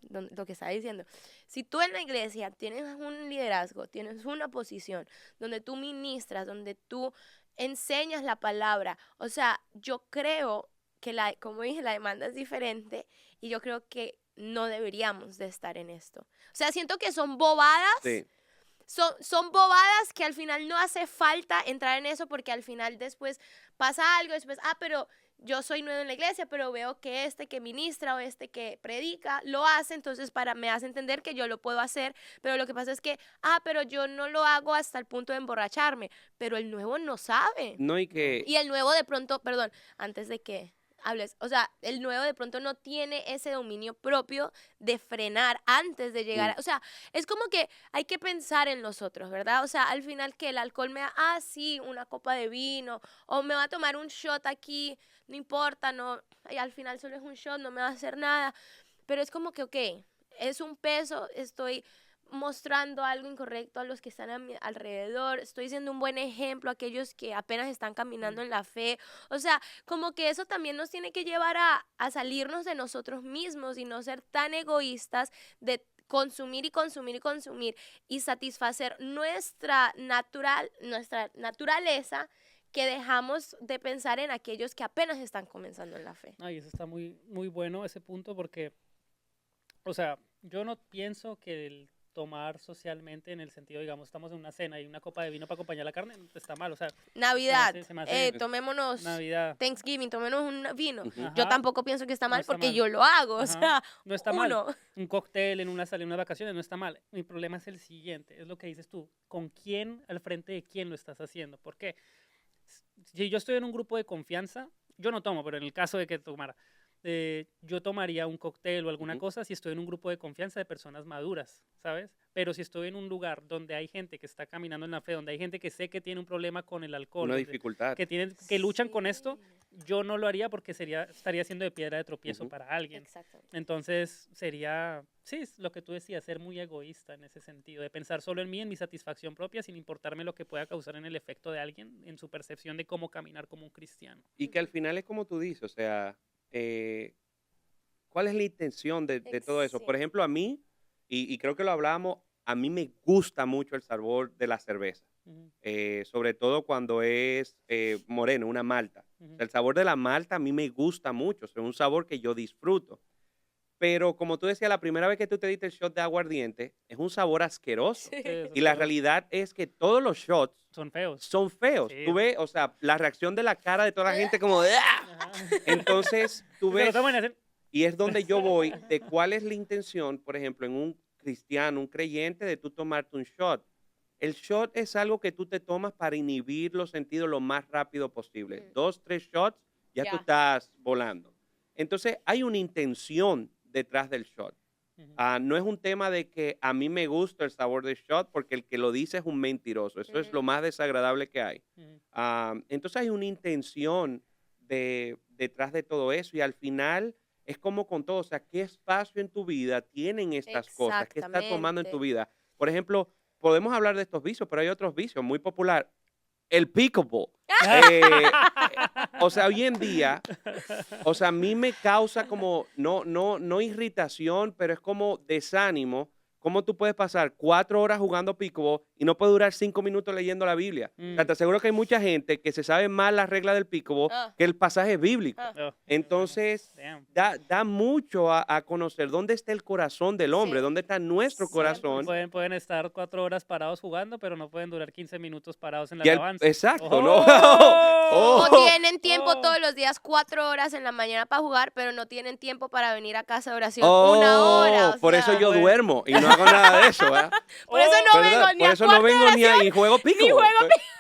lo que estaba diciendo, si tú en la iglesia tienes un liderazgo, tienes una posición donde tú ministras, donde tú enseñas la palabra, o sea, yo creo que como dije, la demanda es diferente y yo creo que no deberíamos de estar en esto. O sea, siento que son bobadas. Sí. Son bobadas que al final no hace falta entrar en eso porque al final después pasa algo, después, pero yo soy nuevo en la iglesia, pero veo que este que ministra o este que predica lo hace, entonces me hace entender que yo lo puedo hacer, pero lo que pasa es que, pero yo no lo hago hasta el punto de emborracharme, pero el nuevo no sabe. No, Y el nuevo de pronto, perdón, antes de que hables, o sea, el nuevo de pronto no tiene ese dominio propio de frenar antes de llegar, o sea, es como que hay que pensar en nosotros, ¿verdad? O sea, al final que el alcohol me da, sí, una copa de vino, o me va a tomar un shot aquí, no importa, no, y al final solo es un shot, no me va a hacer nada, pero es como que, ok, es un peso, estoy mostrando algo incorrecto a los que están a mi alrededor, estoy siendo un buen ejemplo a aquellos que apenas están caminando en la fe, o sea, como que eso también nos tiene que llevar a salirnos de nosotros mismos y no ser tan egoístas de consumir y consumir y consumir y satisfacer nuestra naturaleza que dejamos de pensar en aquellos que apenas están comenzando en la fe. Ay, eso está muy, muy bueno ese punto porque, o sea, yo no pienso que el tomar socialmente en el sentido, digamos, estamos en una cena y una copa de vino para acompañar la carne, está mal, o sea. Navidad, se me hace tomémonos Navidad. Thanksgiving, tomémonos un vino. Ajá. Yo tampoco pienso que está mal No está porque mal. yo lo hago, o Ajá. sea, No está mal. Un cóctel en una sala, en unas vacaciones, no está mal. Mi problema es el siguiente, es lo que dices tú. ¿Con quién, al frente de quién lo estás haciendo? ¿Por qué? Si yo estoy en un grupo de confianza, yo no tomo, pero en el caso de que tomara, yo tomaría un cóctel o alguna cosa si estoy en un grupo de confianza de personas maduras, ¿sabes? Pero si estoy en un lugar donde hay gente que está caminando en la fe, donde hay gente que sé que tiene un problema con el alcohol, una dificultad, que luchan con esto, yo no lo haría porque estaría siendo de piedra de tropiezo para alguien. Entonces sería, sí, lo que tú decías, ser muy egoísta en ese sentido, de pensar solo en mí, en mi satisfacción propia, sin importarme lo que pueda causar en el efecto de alguien, en su percepción de cómo caminar como un cristiano. Y que al final es como tú dices, o sea, ¿cuál es la intención de todo eso? Sí. Por ejemplo, a mí, y creo que lo hablamos, a mí me gusta mucho el sabor de la cerveza, sobre todo cuando es moreno, una malta. O sea, el sabor de la malta a mí me gusta mucho, es un sabor que yo disfruto. Pero como tú decías, la primera vez que tú te diste el shot de aguardiente, es un sabor asqueroso. Sí. Y la realidad es que todos los shots son feos. Son feos. Sí. Tú ves, o sea, la reacción de la cara de toda la gente como de ¡ah! Entonces, tú ves, y es donde yo voy, de cuál es la intención, por ejemplo, en un cristiano, un creyente, de tú tomarte un shot. El shot es algo que tú te tomas para inhibir los sentidos lo más rápido posible. 2, 3 shots, ya tú estás volando. Entonces, hay una intención detrás del shot. No es un tema de que a mí me gusta el sabor del shot porque el que lo dice es un mentiroso. Eso es lo más desagradable que hay. Entonces hay una intención detrás de todo eso y al final es como con todo. O sea, ¿qué espacio en tu vida tienen estas cosas? ¿Qué está tomando en tu vida? Por ejemplo, podemos hablar de estos vicios, pero hay otros vicios muy populares. El pickleball. O sea, hoy en día, o sea, a mí me causa como, no irritación, pero es como desánimo. ¿Cómo tú puedes pasar 4 horas jugando pickleball y no puedes durar 5 minutos leyendo la Biblia? O sea, te aseguro que hay mucha gente que se sabe más las reglas del pickleball que el pasaje bíblico. Entonces, da mucho a conocer dónde está el corazón del hombre, dónde está nuestro corazón. Pueden estar 4 horas parados jugando, pero no pueden durar 15 minutos parados en la alabanza. Exacto, ¿no? O tienen tiempo todos los días 4 horas en la mañana para jugar, pero no tienen tiempo para venir a casa de oración 1 hora. Por eso yo duermo y no no hago nada de eso, ¿verdad? Por eso no ¿Verdad? vengo ni Por a eso cuarto no de vengo ni oración, juego pico. ni juego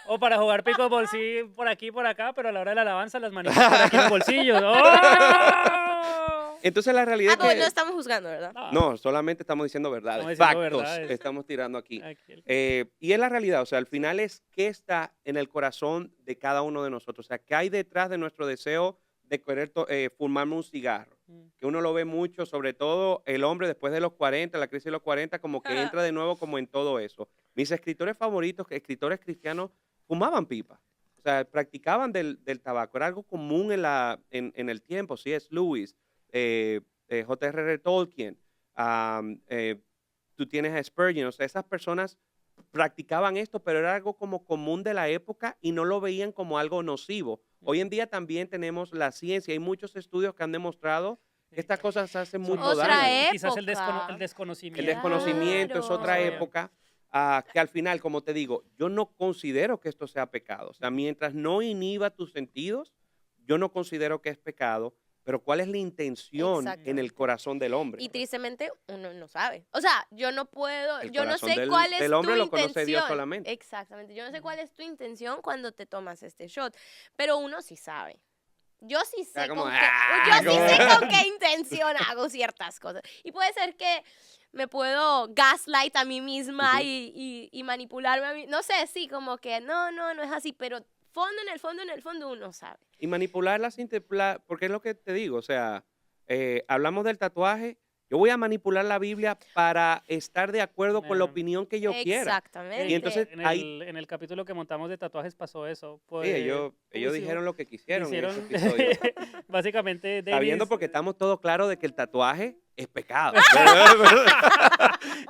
O para jugar pickleball, sí, por aquí y por acá, pero a la hora de la alabanza, las manitas por aquí en los bolsillos. ¡Oh! Entonces la realidad Ah, es pues no que... estamos juzgando, ¿verdad? No, solamente estamos diciendo verdades, Estamos diciendo factos verdades. estamos tirando aquí. Aquí el- Y es la realidad, o sea, al final es qué está en el corazón de cada uno de nosotros, o sea, qué hay detrás de nuestro deseo de querer fumarme un cigarro, que uno lo ve mucho, sobre todo el hombre después de los 40, la crisis de los 40, como que entra de nuevo como en todo eso. Mis escritores favoritos, escritores cristianos, fumaban pipa, o sea, practicaban del tabaco, era algo común en el tiempo, C.S. Lewis, J.R.R. Tolkien, tú tienes a Spurgeon, o sea, esas personas practicaban esto, pero era algo como común de la época y no lo veían como algo nocivo. Hoy en día también tenemos la ciencia, hay muchos estudios que han demostrado que estas cosas hacen Son mucho Otra daño. y quizás el época. El desconocimiento. desconocimiento es otra Claro. época que al final, como te digo, yo no considero que esto sea pecado. O sea, mientras no inhiba tus sentidos, yo no considero que es pecado, pero ¿cuál es la intención en el Exactamente. corazón del hombre? Y tristemente uno no sabe. O sea, yo no puedo, El yo no corazón sé cuál es del tu hombre lo conoce Dios intención. solamente. Exactamente, yo no sé cuál es tu intención cuando te tomas este shot, pero uno sí sabe. Yo sí sé, como, con, ¡ah! yo sí como- sé con qué intención hago ciertas cosas. Y puede ser que me puedo gaslight a mí misma Ujú. y manipularme a mí. No sé, sí, como que no es así, pero en el fondo uno sabe. Y manipularlas, porque es lo que te digo, o sea, hablamos del tatuaje, yo voy a manipular la Biblia para estar de acuerdo con la opinión que yo quiera. Exactamente. Y entonces en el capítulo que montamos de tatuajes pasó eso. Sí, Pues, ellos pusimos- dijeron lo que quisieron en ese hicieron, episodio. básicamente, Sabiendo Denis, porque estamos todos claros de que el tatuaje es pecado.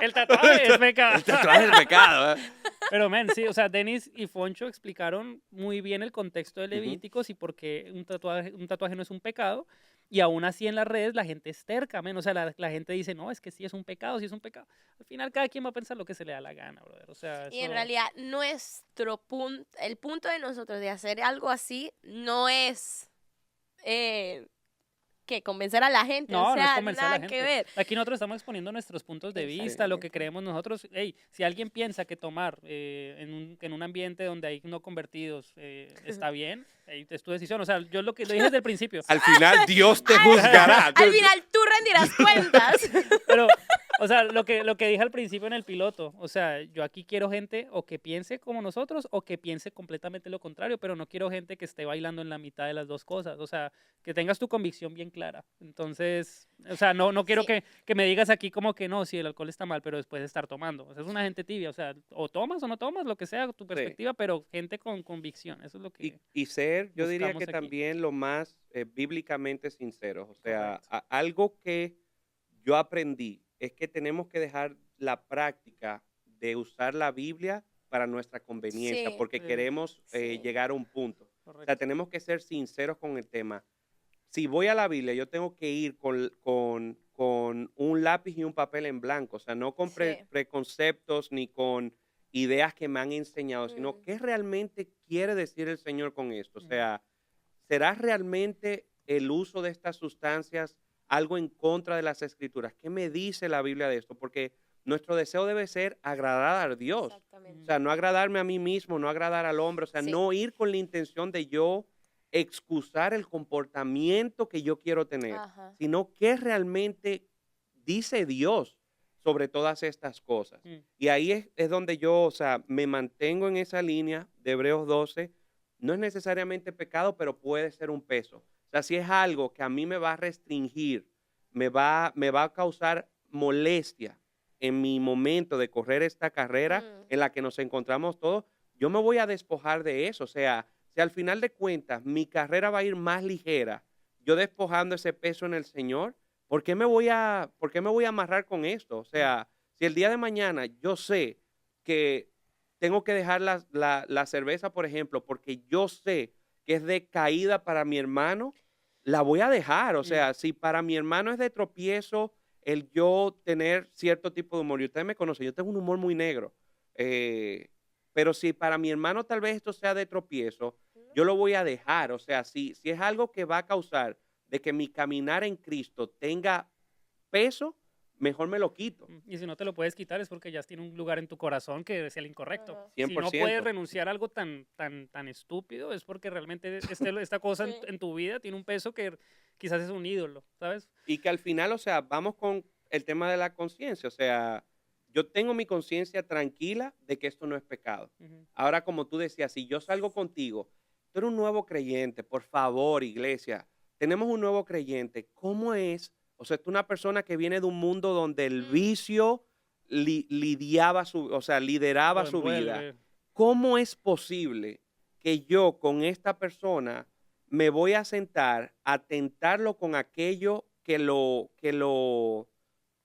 el tatuaje es pecado. El tatuaje es pecado. ¿eh? Pero, men, sí, o sea, Denis y Foncho explicaron muy bien el contexto de Ujú. Levíticos y por qué un tatuaje no es un pecado. Y aún así en las redes la gente es terca, men. O sea, la gente dice, no, es que sí es un pecado, sí es un pecado. Al final cada quien va a pensar lo que se le da la gana, brother. O sea, Y en eso- realidad nuestro punto, el punto de nosotros de hacer algo así no es que convencer a la gente, No, o no es sea, convencer a la nada gente. que ver. Aquí nosotros estamos exponiendo nuestros puntos de vista, lo que Exactamente. creemos nosotros. Ey, si alguien piensa que tomar en un ambiente donde hay no convertidos está bien, ey, es tu decisión. O sea, yo lo que lo dije desde el principio. Al final Dios te juzgará. Al final tú rendirás cuentas. Pero, o sea, lo que dije al principio en el piloto, o sea, yo aquí quiero gente o que piense como nosotros o que piense completamente lo contrario, pero no quiero gente que esté bailando en la mitad de las dos cosas, o sea, que tengas tu convicción bien clara. Entonces, o sea, no quiero Sí. que me digas aquí como que no, si el alcohol está mal, pero después de estar tomando. O sea, es una gente tibia, o sea, o tomas o no tomas, lo que sea, tu perspectiva, pero gente con convicción, eso es lo que... Y ser, yo diría buscamos que aquí. también lo más bíblicamente sinceros. O sea, Correcto. algo que yo aprendí es que tenemos que dejar la práctica de usar la Biblia para nuestra conveniencia, Sí. porque Sí. queremos Sí. llegar a un punto. O Correcto. sea, tenemos que ser sinceros con el tema. Si voy a la Biblia, yo tengo que ir con un lápiz y un papel en blanco. O sea, no con Sí. preconceptos ni con ideas que me han enseñado, sino Mm. qué realmente quiere decir el Señor con esto. O Ujú. sea, ¿será realmente el uso de estas sustancias algo en contra de las Escrituras? ¿Qué me dice la Biblia de esto? Porque nuestro deseo debe ser agradar a Dios. Exactamente. O sea, no agradarme a mí mismo, no agradar al hombre, o sea, Sí. no ir con la intención de yo excusar el comportamiento que yo quiero tener, Ajá. sino qué realmente dice Dios sobre todas estas cosas. Mm. Y ahí es donde yo, o sea, me mantengo en esa línea de Hebreos 12. No es necesariamente pecado, pero puede ser un peso. O sea, si es algo que a mí me va a restringir, me va a causar molestia en mi momento de correr esta carrera Mm. en la que nos encontramos todos, yo me voy a despojar de eso. O sea, si al final de cuentas mi carrera va a ir más ligera, yo despojando ese peso en el Señor, ¿por qué me voy a amarrar con esto? O sea, si el día de mañana yo sé que tengo que dejar la cerveza, por ejemplo, porque yo sé que es de caída para mi hermano, la voy a dejar. O sea, si para mi hermano es de tropiezo el yo tener cierto tipo de humor, y ustedes me conocen, yo tengo un humor muy negro, pero si para mi hermano tal vez esto sea de tropiezo, yo lo voy a dejar. O sea, si es algo que va a causar de que mi caminar en Cristo tenga peso, mejor me lo quito. Y si no te lo puedes quitar es porque ya tiene un lugar en tu corazón que es el incorrecto. Ajá. Si no 100%. puedes renunciar a algo tan estúpido es porque realmente esta cosa Sí. en tu vida tiene un peso que quizás es un ídolo, ¿sabes? Y que al final, o sea, vamos con el tema de la conciencia. O sea, yo tengo mi conciencia tranquila de que esto no es pecado. Ujú. Ahora, como tú decías, si yo salgo contigo, tú eres un nuevo creyente, por favor, iglesia, tenemos un nuevo creyente. ¿Cómo es? O sea, tú una persona que viene de un mundo donde el Mm. vicio lideraba Lo su vida. envuelve. ¿Cómo es posible que yo con esta persona me voy a sentar a tentarlo con aquello que lo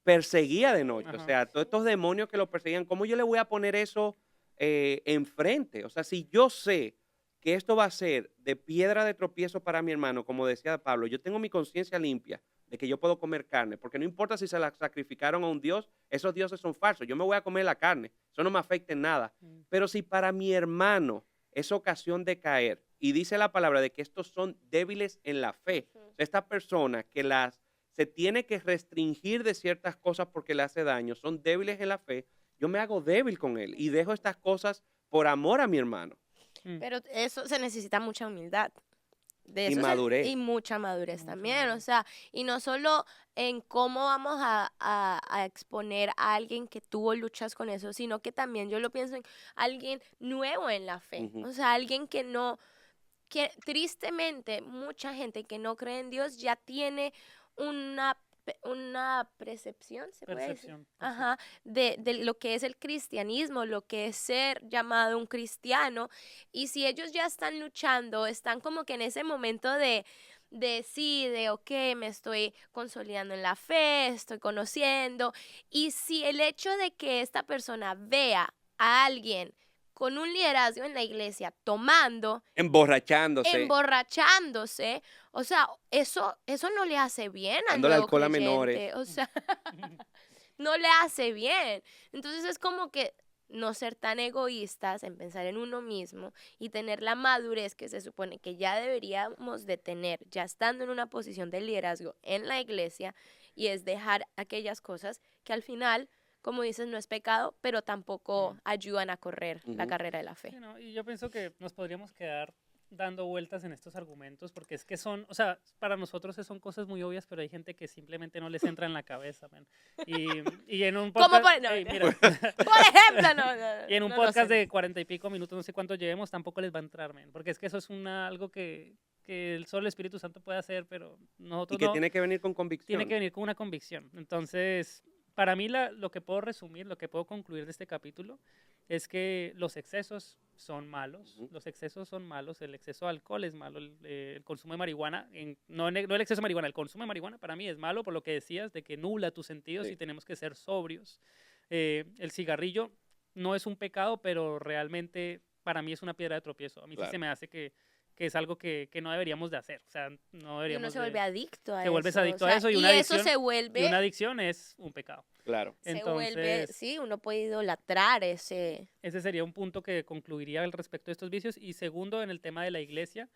perseguía de noche? O Ajá. sea, todos estos demonios que lo perseguían, ¿cómo yo le voy a poner eso enfrente? O sea, si yo sé que esto va a ser de piedra de tropiezo para mi hermano, como decía Pablo, yo tengo mi conciencia limpia de que yo puedo comer carne, porque no importa si se la sacrificaron a un dios, esos dioses son falsos, yo me voy a comer la carne, eso no me afecta en nada. Mm. Pero si para mi hermano es ocasión de caer, y dice la palabra de que estos son débiles en la fe, Ujú. esta persona que se tiene que restringir de ciertas cosas porque le hace daño, son débiles en la fe, yo me hago débil con él y dejo estas cosas por amor a mi hermano. Mm. Pero eso se necesita mucha humildad. De Y eso madurez. y mucha madurez Mucha también, madurez. o sea, y no solo en cómo vamos a exponer a alguien que tuvo luchas con eso, sino que también yo lo pienso en alguien nuevo en la fe, Ujú. o sea, alguien que tristemente mucha gente que no cree en Dios ya tiene una percepción, ¿se puede decir? Percepción. Ajá, de lo que es el cristianismo, lo que es ser llamado un cristiano. Y si ellos ya están luchando, están como que en ese momento ok, me estoy consolidando en la fe, estoy conociendo. Y si el hecho de que esta persona vea a alguien con un liderazgo en la iglesia tomando, emborrachándose, o sea, eso no le hace bien al Dándole nuevo alcohol a creyente, menores. o sea, no le hace bien. Entonces es como que no ser tan egoístas en pensar en uno mismo y tener la madurez que se supone que ya deberíamos de tener, ya estando en una posición de liderazgo en la iglesia, y es dejar aquellas cosas que al final, como dices, no es pecado, pero tampoco ayudan a correr la Ujú. carrera de la fe. Sí, ¿no? Y yo pienso que nos podríamos quedar dando vueltas en estos argumentos porque es que son, o sea, para nosotros son cosas muy obvias, pero hay gente que simplemente no les entra en la cabeza, man. Y en un ¿Cómo podcast, no, ey, no. mira, Por ejemplo, no, y en un no lo podcast sé. de 40 y pico minutos, no sé cuánto llevemos, tampoco les va a entrar, man, porque es que eso es algo que solo el Espíritu Santo puede hacer, pero Y nosotros que no. tiene que venir con convicción. Tiene que venir con una convicción. Entonces, para mí lo que puedo resumir, lo que puedo concluir de este capítulo es que los excesos son malos. Ujú. Los excesos son malos. El exceso de alcohol es malo. El consumo de marihuana, no el exceso de marihuana, el consumo de marihuana para mí es malo por lo que decías de que nubla tus sentidos Sí. y tenemos que ser sobrios. El cigarrillo no es un pecado, pero realmente para mí es una piedra de tropiezo. A mí sí Claro. se me hace que es algo que no deberíamos de hacer. O sea, no Y uno deberíamos se vuelve adicto a te eso. vuelves adicto o a sea, eso y y una eso adicción- se y vuelve, una adicción es un pecado. Claro. se vuelve, Entonces, sí, uno puede idolatrar ese. ese sería un punto que concluiría al respecto de estos vicios. Y segundo, en el tema de la iglesia,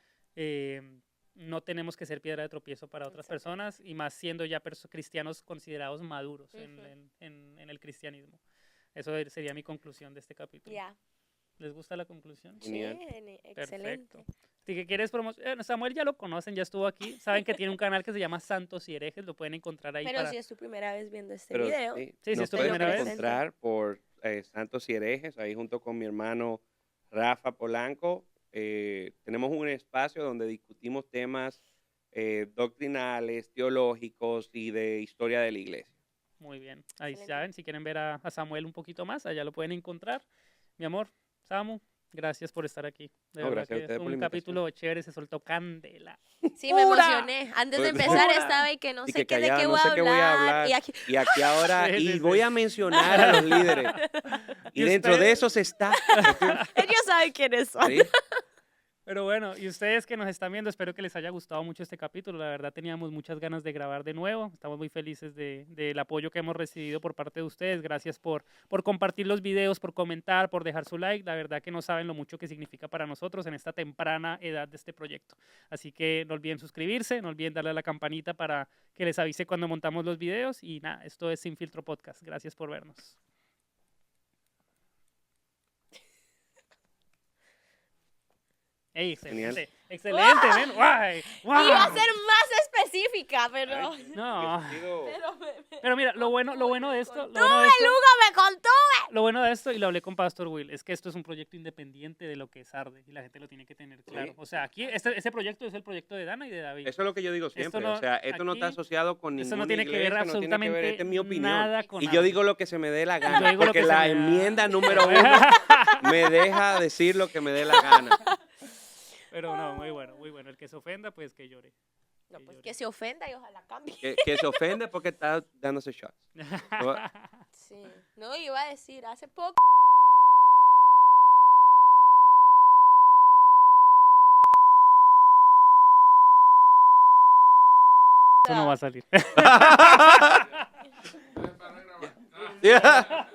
no tenemos que ser piedra de tropiezo para otras Exacto. personas y más siendo ya cristianos considerados maduros Ujú. en el cristianismo. Eso sería mi conclusión de este capítulo. Ya. ¿Les gusta la conclusión? Sí, Genial. excelente. Perfecto. Si que quieres Samuel ya lo conocen, ya estuvo aquí. Saben que tiene un canal que se llama Santos y Herejes, lo pueden encontrar ahí. Pero si es tu primera vez viendo este Pero video, sí, Sí, nos es tu puedes primera vez. encontrar por Santos y Herejes, ahí junto con mi hermano Rafa Polanco. Tenemos un espacio donde discutimos temas doctrinales, teológicos y de historia de la iglesia. Muy bien. Ahí Excelente. saben, si quieren ver a Samuel un poquito más, allá lo pueden encontrar. Mi amor, Samu, gracias por estar aquí. De No, verdad gracias a que ustedes fue por la un invitación. capítulo chévere, se soltó candela. sí, me ¡Pura! emocioné. Antes de Pura. empezar estaba y que no Y sé que qué de callada, qué no voy sé a qué voy a hablar. hablar. Y aquí, Y aquí ahora, Sí, sí, y voy sí. a mencionar a los líderes. Y Y dentro de ustedes- esos está. ellos saben quiénes son. ¿Sí? Pero bueno, y ustedes que nos están viendo, espero que les haya gustado mucho este capítulo. La verdad teníamos muchas ganas de grabar de nuevo. Estamos muy felices del apoyo que hemos recibido por parte de ustedes. Gracias por compartir los videos, por comentar, por dejar su like. La verdad que no saben lo mucho que significa para nosotros en esta temprana edad de este proyecto. Así que no olviden suscribirse, no olviden darle a la campanita para que les avise cuando montamos los videos. Y nada, esto es Sin Filtro Podcast. Gracias por vernos. Ey, excelente, excelente, ven, guay, guay. Iba a ser más específica, pero... No. Pero Pero mira, lo bueno de esto, ¡Tuve, Lugo, me contó! lo bueno de esto, y lo hablé con Pastor Will, es que esto es un proyecto independiente de lo que es Arde, y la gente lo tiene que tener claro. Sí. O sea, aquí, ese proyecto es el proyecto de Dana y de David. Eso es lo que yo digo siempre. no- o sea, esto no está aquí, asociado con Eso ninguna no tiene que ver iglesia, no tiene que ver, absolutamente esta es mi opinión. nada con Y yo Arde. digo lo que se me dé la Yo gana, digo lo porque que se la me da. enmienda número 1 me deja decir lo que me dé la gana. Pero no, muy bueno. El que se ofenda, pues que llore. No, pues que se ofenda y ojalá cambie. Que se ofende porque está dándose shots. Sí. No, iba a decir, hace poco... Eso no va a salir. Yeah.